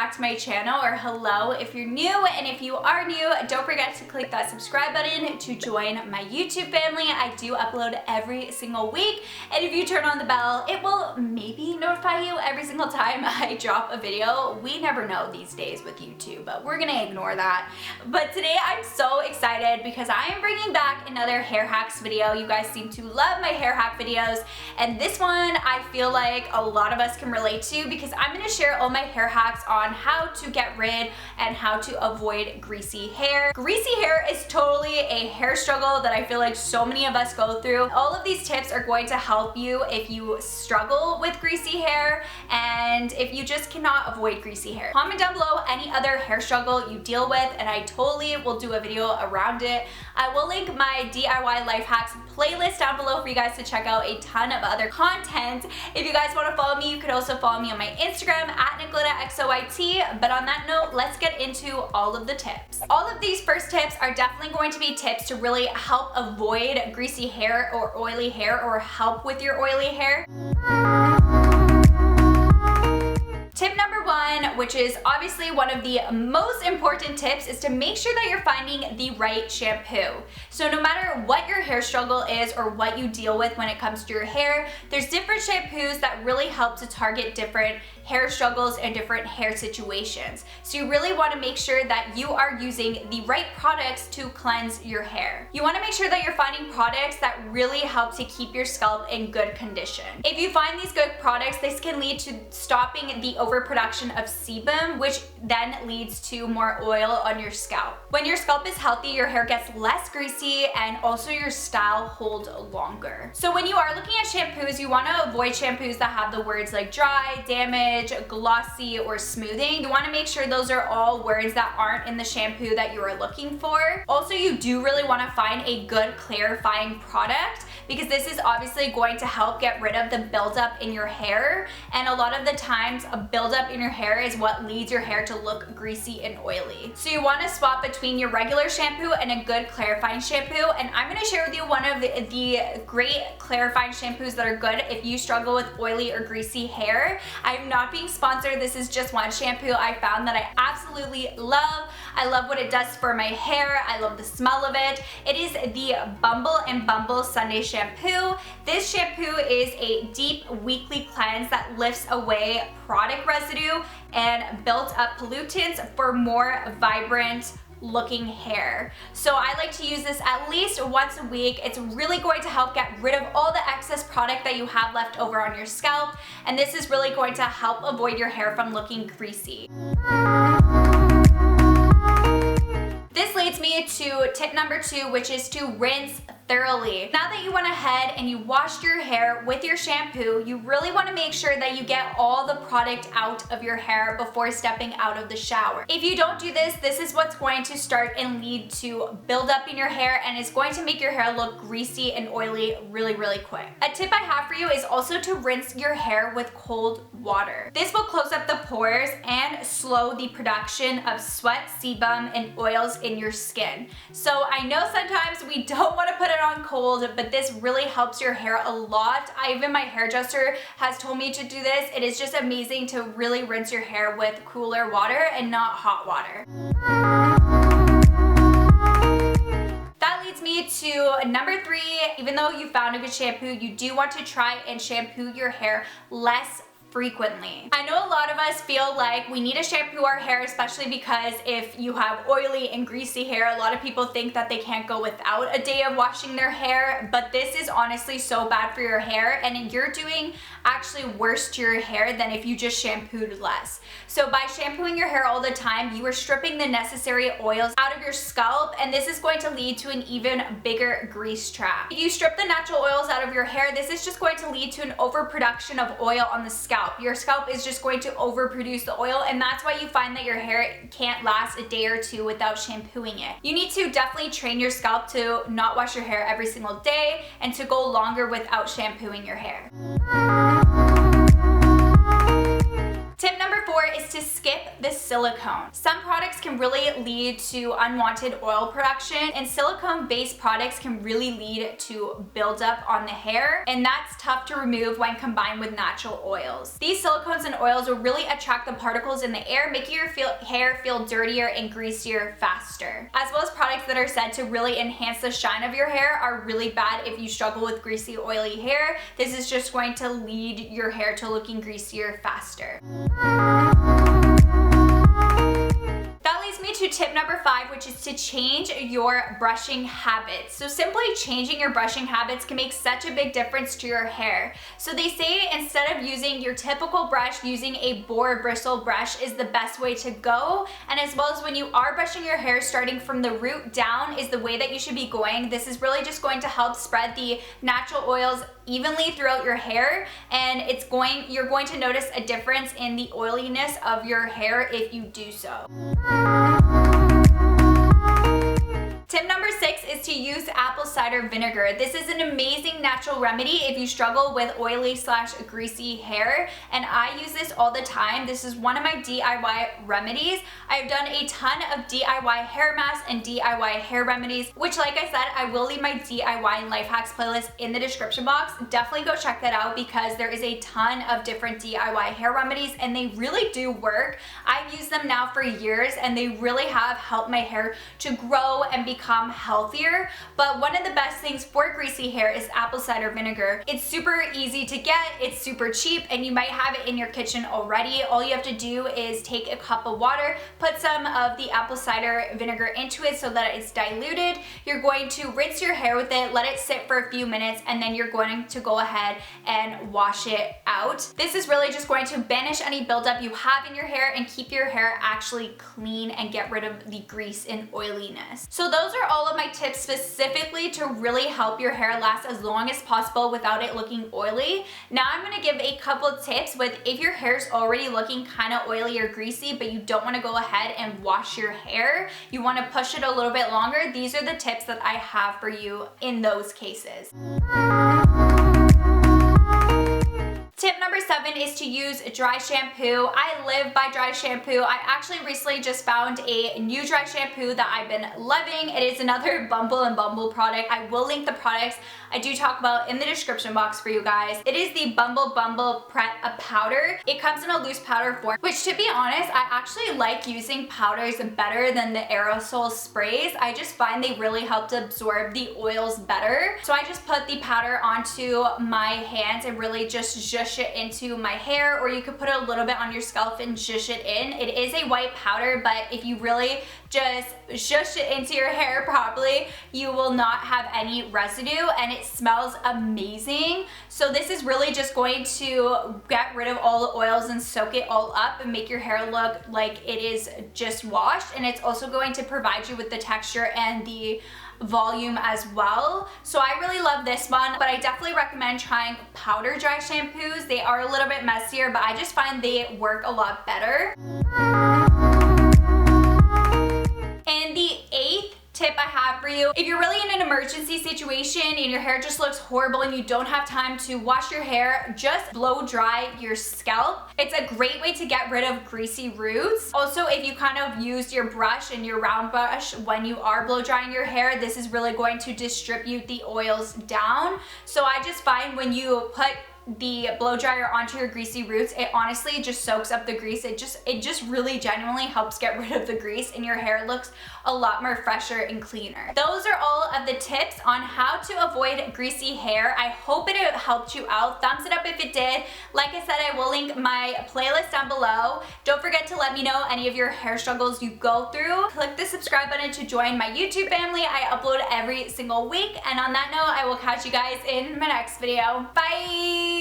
back to my channel, or hello if you're new, and if you are new, don't forget to click that subscribe button to join my YouTube family. I do upload every single week, and if you turn on the bell, it will maybe notify you every single time I drop a video. We never know these days with YouTube, but we're gonna ignore that. But today I'm so excited because I am bringing back another hair hacks video. You guys seem to love my hair hack videos, and this one I feel like a lot of us can relate to because I'm gonna share all my hair hacks on how to get rid and how to avoid greasy hair. Greasy hair is totally a hair struggle that I feel like so many of us go through. All of these tips are going to help you if you struggle with greasy hair and if you just cannot avoid greasy hair. Comment down below any other hair struggle you deal with and I totally will do a video around it. I will link my DIY life hacks playlist down below for you guys to check out a ton of other content. If you guys want to follow me, you could also follow me on my Instagram at NicoletaXOYT. But on that note, let's get into all of the tips. All of these first tips are definitely going to be tips to really help avoid greasy hair or oily hair, or help with your oily hair. Tip number one, which is obviously one of the most important tips, is to make sure that you're finding the right shampoo. So no matter what your hair struggle is or what you deal with when it comes to your hair, there's different shampoos that really help to target different hair struggles and different hair situations. So you really want to make sure that you are using the right products to cleanse your hair. You want to make sure that you're finding products that really help to keep your scalp in good condition. If you find these good products, this can lead to stopping the overproduction of sebum, which then leads to more oil on your scalp. When your scalp is healthy, your hair gets less greasy and also your style holds longer. So when you are looking at shampoos, you want to avoid shampoos that have the words like dry, damage, glossy, or smoothing. You want to make sure those are all words that aren't in the shampoo that you are looking for. Also, you do really want to find a good clarifying product because this is obviously going to help get rid of the buildup in your hair, and a lot of the times a buildup in your hair is what leads your hair to look greasy and oily. So you want to swap between your regular shampoo and a good clarifying shampoo, and I'm going to share with you one of the great clarifying shampoos that are good if you struggle with oily or greasy hair. I'm not being sponsored, this is just one shampoo I found that I absolutely love. I love what it does for my hair, I love the smell of it. It is the Bumble and Bumble Sunday Shampoo. This shampoo is a deep weekly cleanse that lifts away product residue and built up pollutants for more vibrant looking hair. So I like to use this at least once a week. It's really going to help get rid of all the excess product that you have left over on your scalp, and this is really going to help avoid your hair from looking greasy. This leads me to tip number two, which is to rinse thoroughly. Now that you went ahead and you washed your hair with your shampoo, you really want to make sure that you get all the product out of your hair before stepping out of the shower. If you don't do this, this is what's going to start and lead to buildup in your hair, and it's going to make your hair look greasy and oily really, really quick. A tip I have for you is also to rinse your hair with cold water. This will close up the pores and slow the production of sweat, sebum, and oils in your skin. So I know sometimes we don't want to put it on cold, but this really helps your hair a lot. Even my hairdresser has told me to do this. It is just amazing to really rinse your hair with cooler water and not hot water. That leads me to number three. Even though you found a good shampoo, you do want to try and shampoo your hair less frequently. I know a lot of us feel like we need to shampoo our hair, especially because if you have oily and greasy hair, a lot of people think that they can't go without a day of washing their hair, but this is honestly so bad for your hair, and you're doing actually worse to your hair than if you just shampooed less. So by shampooing your hair all the time, you are stripping the necessary oils out of your scalp, and this is going to lead to an even bigger grease trap. If you strip the natural oils out of your hair, this is just going to lead to an overproduction of oil on the scalp. Your scalp is just going to overproduce the oil, and that's why you find that your hair can't last a day or two without shampooing it. You need to definitely train your scalp to not wash your hair every single day and to go longer without shampooing your hair. Tip number 4 is to skip the silicone. Some products can really lead to unwanted oil production, and silicone-based products can really lead to buildup on the hair, and that's tough to remove when combined with natural oils. These silicones and oils will really attract the particles in the air, making your hair feel dirtier and greasier faster. As well as products that are said to really enhance the shine of your hair are really bad if you struggle with greasy, oily hair. This is just going to lead your hair to looking greasier faster. That leads me to tip number 5, which is to change your brushing habits. So simply changing your brushing habits can make such a big difference to your hair. So they say instead of using your typical brush, using a boar bristle brush is the best way to go. And as well as when you are brushing your hair, starting from the root down is the way that you should be going. This is really just going to help spread the natural oils evenly throughout your hair, and you're going to notice a difference in the oiliness of your hair if you do so. Tip number 6 is to use apple cider vinegar. This is an amazing natural remedy if you struggle with oily/greasy hair, and I use this all the time. This is one of my DIY remedies. I've done a ton of DIY hair masks and DIY hair remedies, which, like I said, I will leave my DIY and life hacks playlist in the description box. Definitely go check that out because there is a ton of different DIY hair remedies and they really do work. I've used them now for years and they really have helped my hair to grow and become healthier. But one of the best things for greasy hair is apple cider vinegar. It's super easy to get, it's super cheap, and you might have it in your kitchen already. All you have to do is take a cup of water, put some of the apple cider vinegar into it so that it's diluted. You're going to rinse your hair with it, let it sit for a few minutes, and then you're going to go ahead and wash it out. This is really just going to banish any buildup you have in your hair and keep your hair actually clean and get rid of the grease and oiliness. So those are all of my tips specifically to really help your hair last as long as possible without it looking oily. Now I'm going to give a couple tips with if your hair's already looking kind of oily or greasy, but you don't want to go ahead and wash your hair. You want to push it a little bit longer. These are the tips that I have for you in those cases. Tip number 7 is to use dry shampoo. I live by dry shampoo. I actually recently just found a new dry shampoo that I've been loving. It is another Bumble & Bumble product. I will link the products I do talk about in the description box for you guys. It is the Bumble Prep powder. It comes in a loose powder form, which to be honest, I actually like using powders better than the aerosol sprays. I just find they really help to absorb the oils better. So I just put the powder onto my hands and really just zhuzh it into my hair, or you could put it a little bit on your scalp and zhuzh it in. It is a white powder, but if you really just zhuzh it into your hair properly, you will not have any residue and it smells amazing. So this is really just going to get rid of all the oils and soak it all up and make your hair look like it is just washed, and it's also going to provide you with the texture and the volume as well. So I really love this one, but I definitely recommend trying powder dry shampoos. They are a little bit messier, but I just find they work a lot better. And the 8th tip I have for you, if you're really in an emergency situation and your hair just looks horrible and you don't have time to wash your hair, just blow dry your scalp. It's a great way to get rid of greasy roots. Also, if you kind of use your brush and your round brush when you are blow drying your hair, this is really going to distribute the oils down. So I just find when you put the blow dryer onto your greasy roots, it honestly just soaks up the grease. It just really genuinely helps get rid of the grease and your hair looks a lot more fresher and cleaner. Those are all of the tips on how to avoid greasy hair. I hope it helped you out. Thumbs it up if it did. Like I said, I will link my playlist down below. Don't forget to let me know any of your hair struggles you go through. Click the subscribe button to join my YouTube family. I upload every single week. And on that note, I will catch you guys in my next video. Bye!